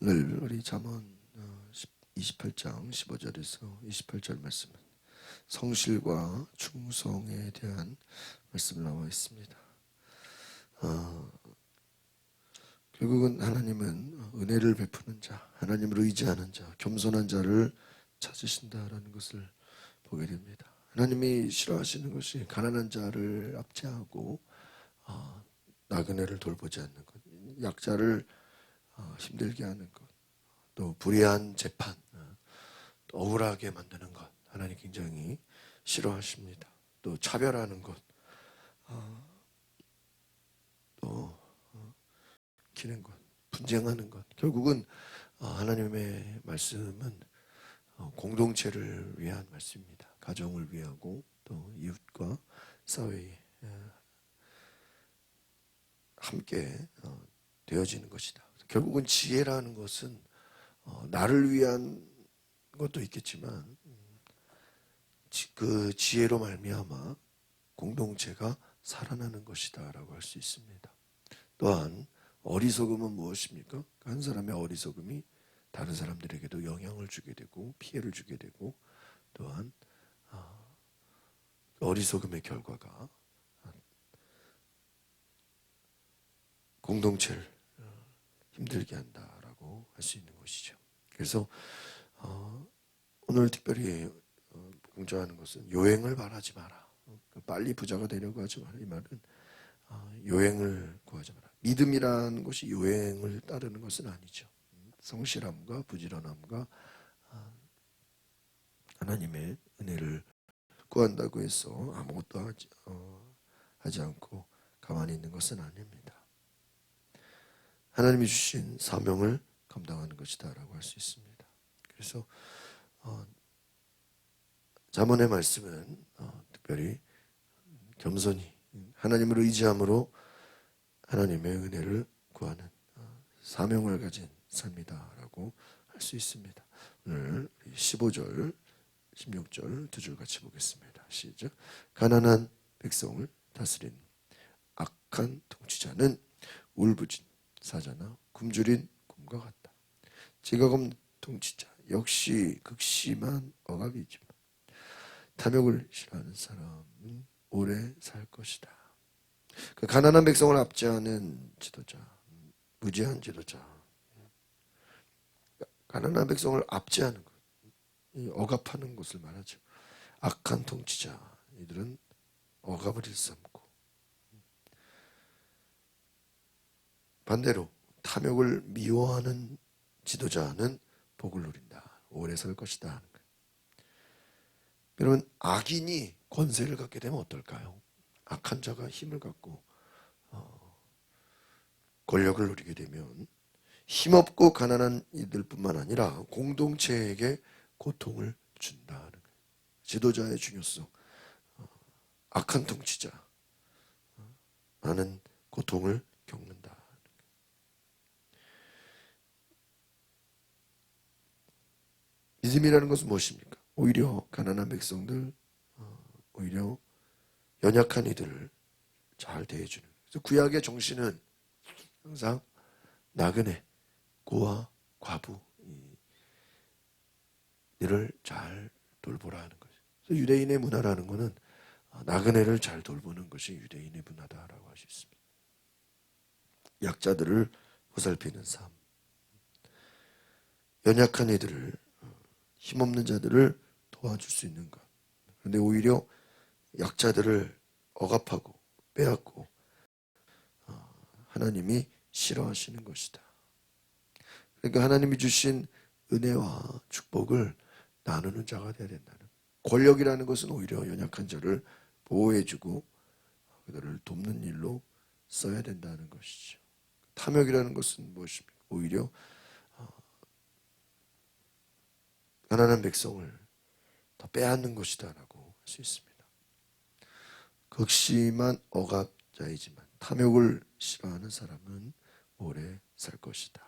오늘 우리 잠언 28장 15절에서 28절 말씀은 성실과 충성에 대한 말씀이 나와 있습니다. 결국은 하나님은 은혜를 베푸는 자, 하나님을 의지하는 자, 겸손한 자를 찾으신다라는 것을 보게 됩니다. 하나님이 싫어하시는 것이 가난한 자를 압제하고 나그네를 돌보지 않는 것, 약자를 힘들게 하는 것, 또 불의한 재판, 또 억울하게 만드는 것, 하나님 굉장히 싫어하십니다. 또 차별하는 것, 또 기는 것, 분쟁하는 것. 결국은 하나님의 말씀은 공동체를 위한 말씀입니다. 가정을 위하고 또 이웃과 사회에 함께 되어지는 것이다. 결국은 지혜라는 것은 나를 위한 것도 있겠지만 그 지혜로 말미암아 공동체가 살아나는 것이다라고 할 수 있습니다. 또한 어리석음은 무엇입니까? 한 사람의 어리석음이 다른 사람들에게도 영향을 주게 되고 피해를 주게 되고, 또한 어리석음의 결과가 공동체를 힘들게 한다라고 할 수 있는 것이죠. 그래서 오늘 특별히 강조하는 것은 요행을 바라지 마라. 빨리 부자가 되려고 하지 마라. 이 말은 요행을 구하지 마라. 믿음이라는 것이 요행을 따르는 것은 아니죠. 성실함과 부지런함과 하나님의 은혜를 구한다고 해서 아무것도 하지 않고 가만히 있는 것은 아닙니다. 하나님이 주신 사명을 감당하는 것이다라고 할 수 있습니다. 그래서 잠언의 말씀은 특별히 겸손히 하나님을 의지함으로 하나님의 은혜를 구하는 사명을 가진 삶이다라고 할 수 있습니다. 오늘 15절, 16절 두 줄 같이 보겠습니다. 시작. 가난한 백성을 다스린 악한 통치자는 울부짖는 사자나 굶주린 곰과 같다. 지각 없는 통치자 역시 극심한 억압이지만 탐욕을 싫어하는 사람은 오래 살 것이다. 그 가난한 백성을 압제하는 지도자, 무지한 지도자, 가난한 백성을 압제하는 것, 억압하는 것을 말하죠. 악한 통치자, 이들은 억압을 일삼고, 반대로 탐욕을 미워하는 지도자는 복을 누린다. 오래 살 것이다 하는 거예요. 여러분, 악인이 권세를 갖게 되면 어떨까요? 악한 자가 힘을 갖고 권력을 누리게 되면 힘없고 가난한 이들뿐만 아니라 공동체에게 고통을 준다는 거예요. 지도자의 중요성, 악한 통치자, 나는 고통을 겪는다. 믿음이라는 것은 무엇입니까? 오히려 가난한 백성들, 오히려 연약한 이들을 잘 대해주는. 그래서 구약의 정신은 항상 나그네, 고아, 과부 이들을 잘 돌보라 하는 거죠. 그래서 유대인의 문화라는 것은 나그네를 잘 돌보는 것이 유대인의 문화다라고 할 수 있습니다. 약자들을 보살피는 삶, 연약한 이들을, 힘없는 자들을 도와줄 수 있는 것. 그런데 오히려 약자들을 억압하고 빼앗고 하나님이 싫어하시는 것이다. 그러니까 하나님이 주신 은혜와 축복을 나누는 자가 되어야 된다는. 권력이라는 것은 오히려 연약한 자를 보호해주고 그들을 돕는 일로 써야 된다는 것이죠. 탐욕이라는 것은 무엇입니까? 오히려 가난한 백성을 더 빼앗는 것이다라고 할 수 있습니다. 극심한 억압자이지만 탐욕을 싫어하는 사람은 오래 살 것이다.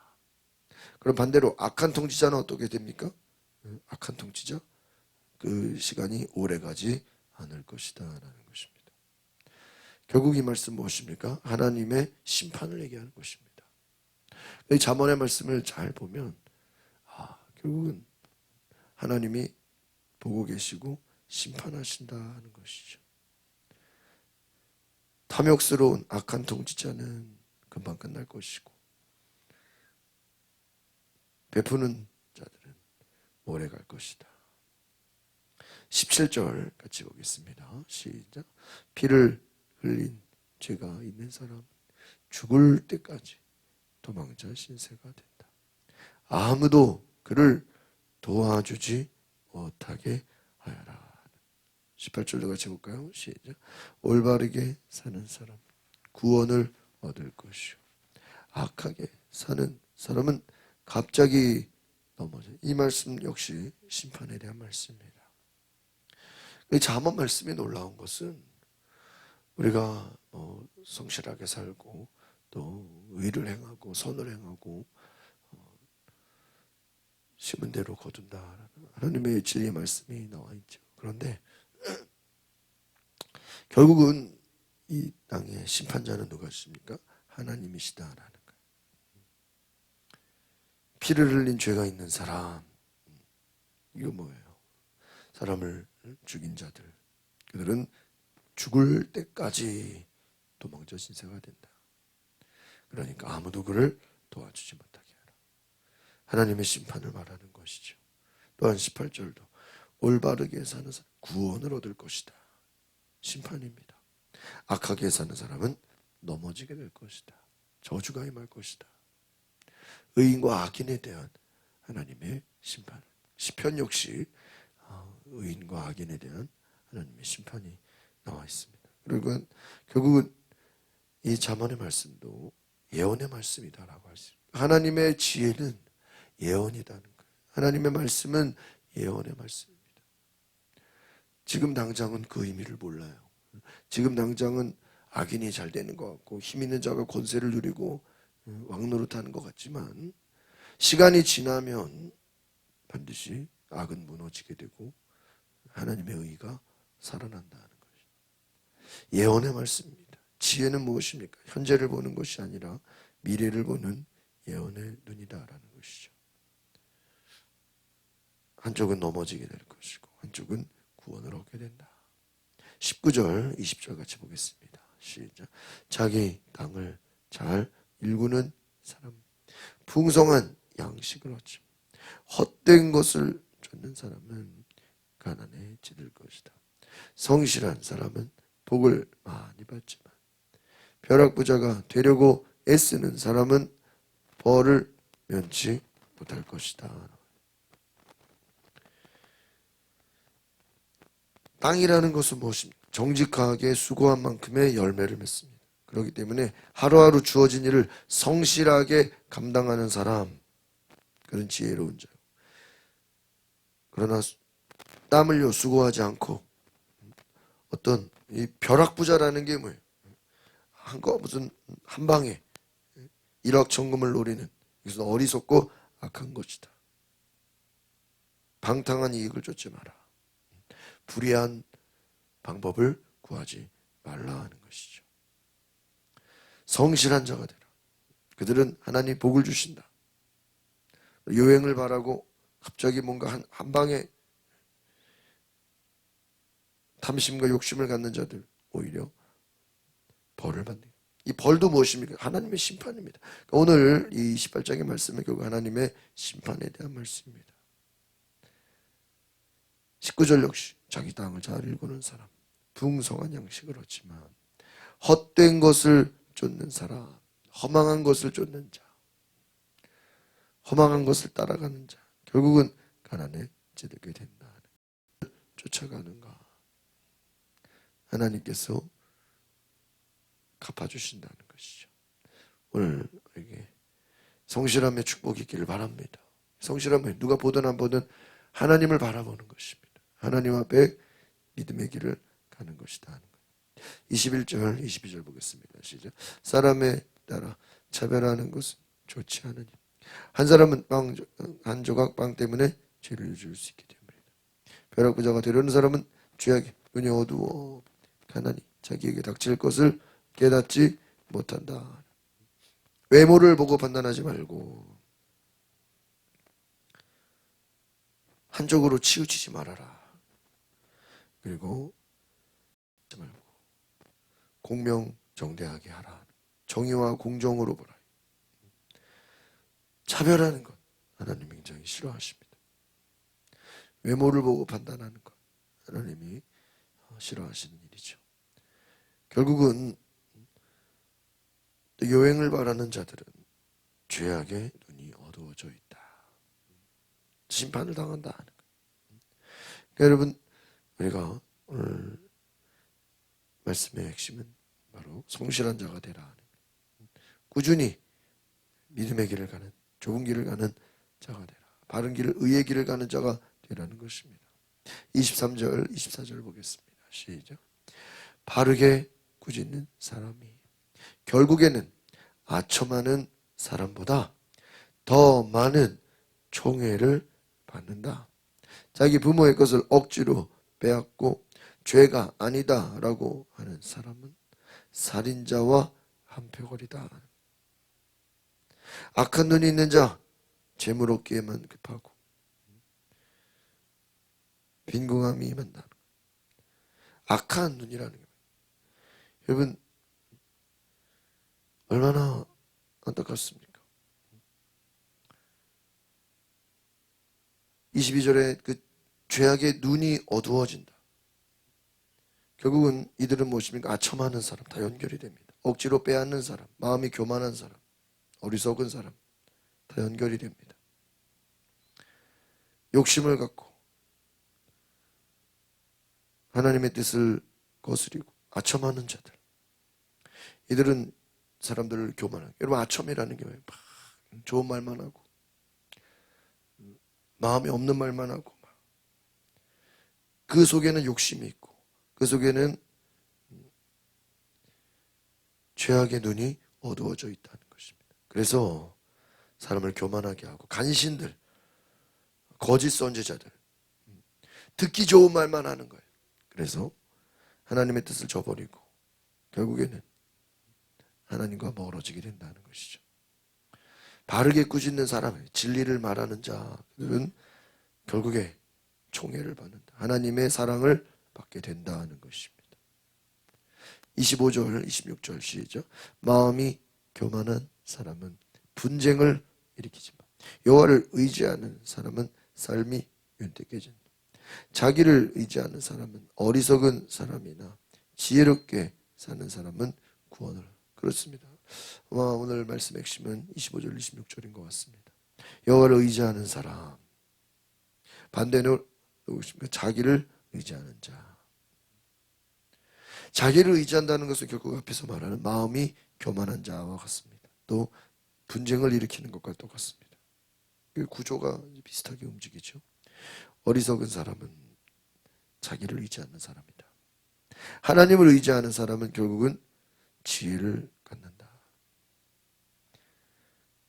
그럼 반대로 악한 통치자는 어떻게 됩니까? 악한 통치자? 그 시간이 오래가지 않을 것이다 라는 것입니다. 결국 이 말씀 무엇입니까? 하나님의 심판을 얘기하는 것입니다. 이 잠언의 말씀을 잘 보면 결국은 하나님이 보고 계시고 심판하신다는 것이죠. 탐욕스러운 악한 통치자는 금방 끝날 것이고 베푸는 자들은 오래 갈 것이다. 17절 같이 보겠습니다. 시작. 피를 흘린 죄가 있는 사람 죽을 때까지 도망자 신세가 된다. 아무도 그를 도와주지 못하게 하여라. 18절도 같이 볼까요? 시작. 올바르게 사는 사람 구원을 얻을 것이요 악하게 사는 사람은 갑자기 넘어져. 이 말씀 역시 심판에 대한 말씀입니다. 이 잠언 말씀이 놀라운 것은 우리가 성실하게 살고 또 의를 행하고 선을 행하고 심은 대로 거둔다. 하나님의 진리의 말씀이 나와 있죠. 그런데 결국은 이 땅의 심판자는 누구십니까? 하나님이시다라는 거예요. 피를 흘린 죄가 있는 사람, 이거 뭐예요? 사람을 죽인 자들, 그들은 죽을 때까지 도망쳐 신세가 된다. 그러니까 아무도 그를 도와주지 못하게 하라. 하나님의 심판을 말하는 것이죠. 또한 18절도 올바르게 사는 사람 구원을 얻을 것이다. 심판입니다. 악하게 사는 사람은 넘어지게 될 것이다. 저주가 임할 것이다. 의인과 악인에 대한 하나님의 심판. 시편 역시 의인과 악인에 대한 하나님의 심판이 나와 있습니다. 그리고 결국은 이 잠언의 말씀도 예언의 말씀이다라고 할 수 있습니다. 하나님의 지혜는 예언이라는 거예요. 하나님의 말씀은 예언의 말씀입니다. 지금 당장은 그 의미를 몰라요. 지금 당장은 악인이 잘 되는 것 같고 힘 있는 자가 권세를 누리고 왕노릇하는 것 같지만 시간이 지나면 반드시 악은 무너지게 되고 하나님의 의가 살아난다는 것이죠. 예언의 말씀입니다. 지혜는 무엇입니까? 현재를 보는 것이 아니라 미래를 보는 예언의 눈이다라는 것이죠. 한쪽은 넘어지게 될 것이고 한쪽은 구원을 얻게 된다. 19절, 20절 같이 보겠습니다. 시작. 자기 땅을 잘 일구는 사람, 풍성한 양식을 얻지. 헛된 것을 쫓는 사람은 가난에 찌들 것이다. 성실한 사람은 복을 많이 받지만 벼락부자가 되려고 애쓰는 사람은 벌을 면치 못할 것이다. 땅이라는 것은 무엇입니까? 정직하게 수고한 만큼의 열매를 맺습니다. 그렇기 때문에 하루하루 주어진 일을 성실하게 감당하는 사람, 그런 지혜로운 자. 그러나 땀 흘려 수고하지 않고 어떤 이 벼락부자라는 게 뭐예요? 무슨 한 방에 일확천금을 노리는, 이것은 어리석고 악한 것이다. 방탕한 이익을 쫓지 마라. 불의한 방법을 구하지 말라 하는 것이죠. 성실한 자가 되라. 그들은 하나님 복을 주신다. 요행을 바라고 갑자기 뭔가 한 방에 탐심과 욕심을 갖는 자들 오히려 벌을 받는. 이 벌도 무엇입니까? 하나님의 심판입니다. 그러니까 오늘 이 18장의 말씀은 결국 하나님의 심판에 대한 말씀입니다. 19절 역시 자기 땅을 잘 일구는 사람, 풍성한 양식을 얻지만 헛된 것을 쫓는 사람, 허망한 것을 쫓는 자, 허망한 것을 따라가는 자, 결국은 가난에 찌들게 된다. 쫓아가는가? 하나님께서 갚아주신다는 것이죠. 오늘 우리에게 성실함의 축복이 있기를 바랍니다. 성실함은 누가 보든 안 보든 하나님을 바라보는 것입니다. 하나님 앞에 믿음의 길을 가는 것이다 하는 거예요. 21절, 22절 보겠습니다. 시작. 사람에 따라 차별하는 것은 좋지 않으니 한 사람은 한 조각 빵 때문에 죄를 줄 수 있기 때문이다. 벼락부자가 되려는 사람은 죄악에 눈이 어두워 가나니 자기에게 닥칠 것을 깨닫지 못한다. 외모를 보고 판단하지 말고 한쪽으로 치우치지 말아라. 그리고 공명정대하게 하라. 정의와 공정으로 보라. 차별하는 것 하나님 굉장히 싫어하십니다. 외모를 보고 판단하는 것 하나님이 싫어하시는 일이죠. 결국은 여행을 바라는 자들은 죄악의 눈이 어두워져 있다. 심판을 당한다 하는 거예요. 그러니까 여러분, 우리가 오늘 말씀의 핵심은 바로 성실한 자가 되라 하는 거예요. 꾸준히 믿음의 길을 가는, 좁은 길을 가는 자가 되라. 바른 길을, 의의 길을 가는 자가 되라는 것입니다. 23절, 24절 보겠습니다. 시작. 바르게 꾸짖는 사람이 결국에는 아첨하는 사람보다 더 많은 총애를 받는다. 자기 부모의 것을 억지로 빼앗고 죄가 아니다라고 하는 사람은 살인자와 한표거리다. 악한 눈이 있는 자, 재물 얻기에만 급하고 빈궁함이 임한다. 악한 눈이라는 거예요. 여러분, 얼마나 안타깝습니까? 22절에 그 죄악의 눈이 어두워진다. 결국은 이들은 무엇입니까? 아첨하는 사람, 다 연결이 됩니다. 억지로 빼앗는 사람, 마음이 교만한 사람, 어리석은 사람, 다 연결이 됩니다. 욕심을 갖고 하나님의 뜻을 거스리고 아첨하는 자들, 이들은 사람들을 교만하고, 여러분 아첨이라는 게 뭐예요? 좋은 말만 하고 마음이 없는 말만 하고 그 속에는 욕심이 있고 그 속에는 죄악의 눈이 어두워져 있다는 것입니다. 그래서 사람을 교만하게 하고 간신들, 거짓 선지자들, 듣기 좋은 말만 하는 거예요. 그래서 하나님의 뜻을 저버리고 결국에는 하나님과 멀어지게 된다는 것이죠. 바르게 꾸짖는 사람, 진리를 말하는 자들은 결국에 총애를 받는다. 하나님의 사랑을 받게 된다는 것입니다. 25절, 26절 시죠. 마음이 교만한 사람은 분쟁을 일으키지만 여호와를 의지하는 사람은 삶이 윤택해진다. 자기를 의지하는 사람은 어리석은 사람이나 지혜롭게 사는 사람은 구원을. 그렇습니다. 오늘 말씀 핵심은 25절, 26절인 것 같습니다. 여호와를 의지하는 사람, 반대는 누구십니까? 자기를 의지하는 자. 자기를 의지한다는 것은 결국 앞에서 말하는 마음이 교만한 자와 같습니다. 또 분쟁을 일으키는 것과 똑같습니다. 그 구조가 비슷하게 움직이죠. 어리석은 사람은 자기를 의지하는 사람이다. 하나님을 의지하는 사람은 결국은 지혜를 갖는다.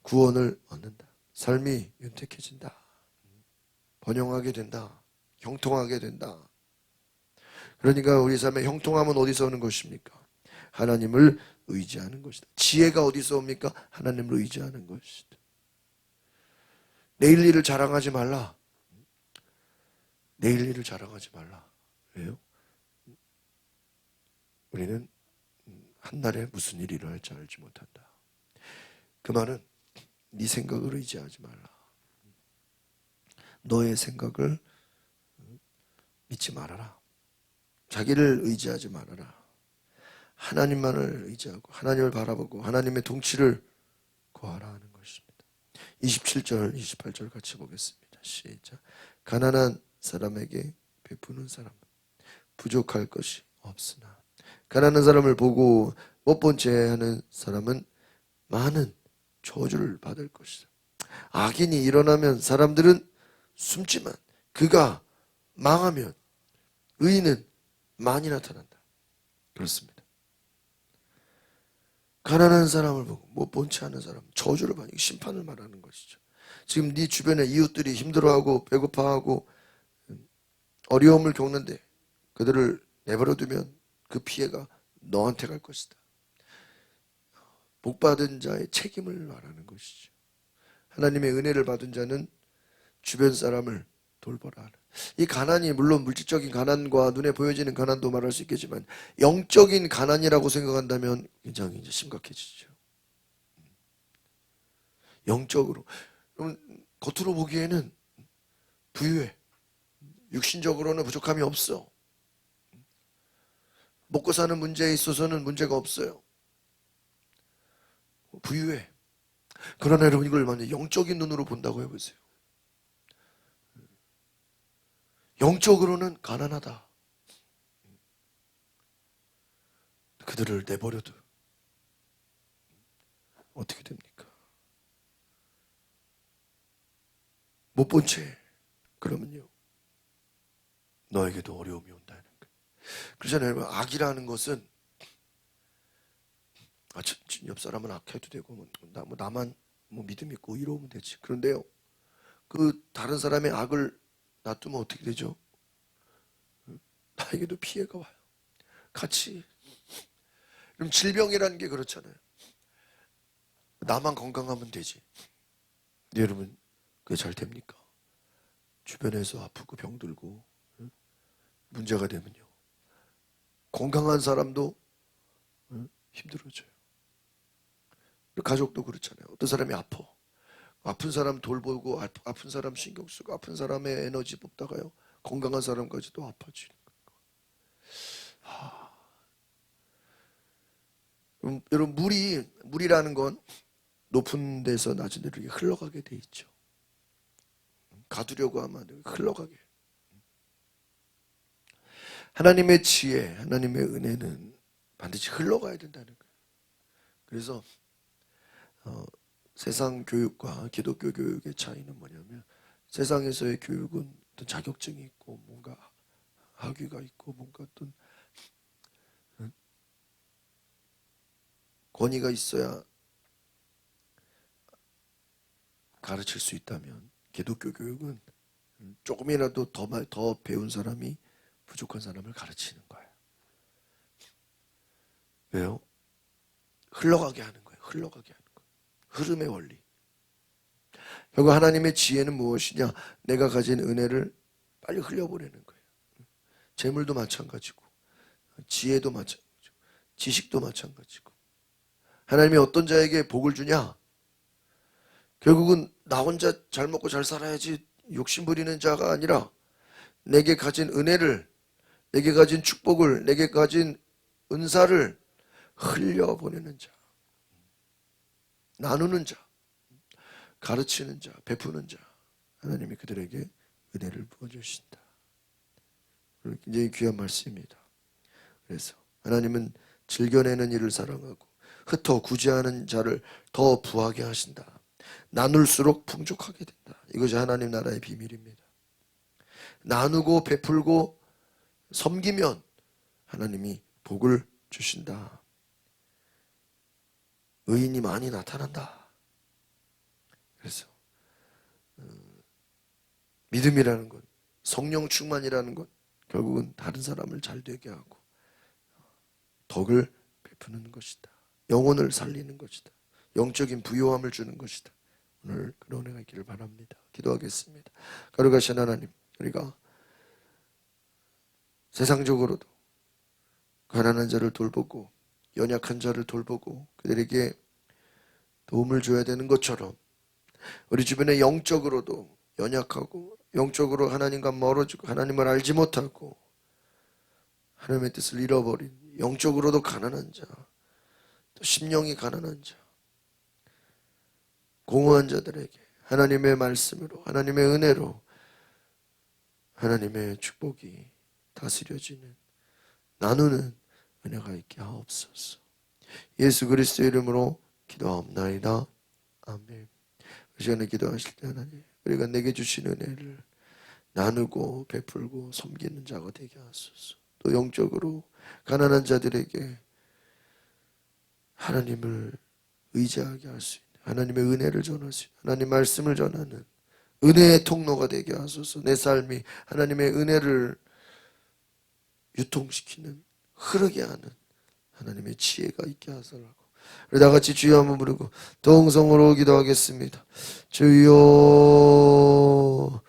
구원을 얻는다. 삶이 윤택해진다. 번영하게 된다. 형통하게 된다. 그러니까 우리 삶의 형통함은 어디서 오는 것입니까? 하나님을 의지하는 것이다. 지혜가 어디서 옵니까? 하나님을 의지하는 것이다. 내일 일을 자랑하지 말라. 내일 일을 자랑하지 말라. 왜요? 우리는 한날에 무슨 일이 일어날지 알지 못한다. 그 말은 네 생각을 의지하지 말라. 너의 생각을 믿지 말아라. 자기를 의지하지 말아라. 하나님만을 의지하고 하나님을 바라보고 하나님의 통치를 구하라 하는 것입니다. 27절, 28절 같이 보겠습니다. 시작. 가난한 사람에게 베푸는 사람은 부족할 것이 없으나 가난한 사람을 보고 못 본 채 하는 사람은 많은 저주를 받을 것이다. 악인이 일어나면 사람들은 숨지만 그가 망하면 의인은 많이 나타난다. 그렇습니다. 가난한 사람을 보고 못 본 채 하는 사람, 저주를 받는, 심판을 말하는 것이죠. 지금 네 주변에 이웃들이 힘들어하고 배고파하고 어려움을 겪는데 그들을 내버려 두면 그 피해가 너한테 갈 것이다. 복받은 자의 책임을 말하는 것이죠. 하나님의 은혜를 받은 자는 주변 사람을 돌보라 하는. 이 가난이 물론 물질적인 가난과 눈에 보여지는 가난도 말할 수 있겠지만 영적인 가난이라고 생각한다면 굉장히 이제 심각해지죠. 영적으로. 그럼 겉으로 보기에는 부유해. 육신적으로는 부족함이 없어. 먹고 사는 문제에 있어서는 문제가 없어요. 부유해. 그러나 여러분 이걸 만약 영적인 눈으로 본다고 해보세요. 영적으로는 가난하다. 그들을 내버려도 어떻게 됩니까? 못 본 채 그러면요 너에게도 어려움이 온다는 거예요. 그렇잖아요. 악이라는 것은 옆 사람은 악해도 되고 나만 믿음 있고 의로우면 되지. 그런데요 그 다른 사람의 악을 놔두면 어떻게 되죠? 나에게도 피해가 와요. 같이. 그럼 질병이라는 게 그렇잖아요. 나만 건강하면 되지. 근데 여러분 그게 잘 됩니까? 주변에서 아프고 병들고 문제가 되면요 건강한 사람도 힘들어져요. 가족도 그렇잖아요. 어떤 사람이 아픈 사람 돌보고 아픈 사람 신경 쓰고 아픈 사람의 에너지 뽑다가요 건강한 사람까지도 아파지는 거예요. 여러분 물이라는 건 높은 데서 낮은 데로 이렇게 흘러가게 돼 있죠. 가두려고 하면 흘러가게. 하나님의 지혜, 하나님의 은혜는 반드시 흘러가야 된다는 거예요. 그래서 세상 교육과 기독교 교육의 차이는 뭐냐면 세상에서의 교육은 어떤 자격증이 있고 뭔가 학위가 있고 뭔가 어떤 권위가 있어야 가르칠 수 있다면 기독교 교육은 조금이라도 더 배운 사람이 부족한 사람을 가르치는 거예요. 왜요? 흘러가게 하는 거예요. 흘러가게 하는 거예요. 흐름의 원리. 결국 하나님의 지혜는 무엇이냐? 내가 가진 은혜를 빨리 흘려보내는 거예요. 재물도 마찬가지고 지혜도 마찬가지고 지식도 마찬가지고 하나님이 어떤 자에게 복을 주냐? 결국은 나 혼자 잘 먹고 잘 살아야지 욕심 부리는 자가 아니라 내게 가진 은혜를, 내게 가진 축복을, 내게 가진 은사를 흘려보내는 자, 나누는 자, 가르치는 자, 베푸는 자, 하나님이 그들에게 은혜를 부어주신다. 굉장히 귀한 말씀입니다. 그래서 하나님은 즐겨내는 일을 사랑하고 흩어 구제하는 자를 더 부하게 하신다. 나눌수록 풍족하게 된다. 이것이 하나님 나라의 비밀입니다. 나누고 베풀고 섬기면 하나님이 복을 주신다. 의인이 많이 나타난다. 그래서 믿음이라는 것, 성령 충만이라는 것 결국은 다른 사람을 잘 되게 하고 덕을 베푸는 것이다. 영혼을 살리는 것이다. 영적인 부요함을 주는 것이다. 오늘 그런 은혜가 있기를 바랍니다. 기도하겠습니다. 거룩하신 하나님, 우리가 세상적으로도 가난한 자를 돌보고 연약한 자를 돌보고 그들에게 도움을 줘야 되는 것처럼 우리 주변에 영적으로도 연약하고 영적으로 하나님과 멀어지고 하나님을 알지 못하고 하나님의 뜻을 잃어버린 영적으로도 가난한 자, 또 심령이 가난한 자, 공허한 자들에게 하나님의 말씀으로 하나님의 은혜로 하나님의 축복이 다스려지는 나누는 은혜가 있게 하옵소서. 예수 그리스도의 이름으로 기도하옵나이다. 아멘. 그 시간에 기도하실 때 하나님 우리가 내게 주신 은혜를 나누고 베풀고 섬기는 자가 되게 하소서. 또 영적으로 가난한 자들에게 하나님을 의지하게 할 수 있는 하나님의 은혜를 전할 수 있는 하나님 말씀을 전하는 은혜의 통로가 되게 하소서. 내 삶이 하나님의 은혜를 유통시키는 흐르게 하는 하나님의 지혜가 있게 하소서. 우리 다 같이 주여 한번 부르고 동성으로 기도하겠습니다. 주여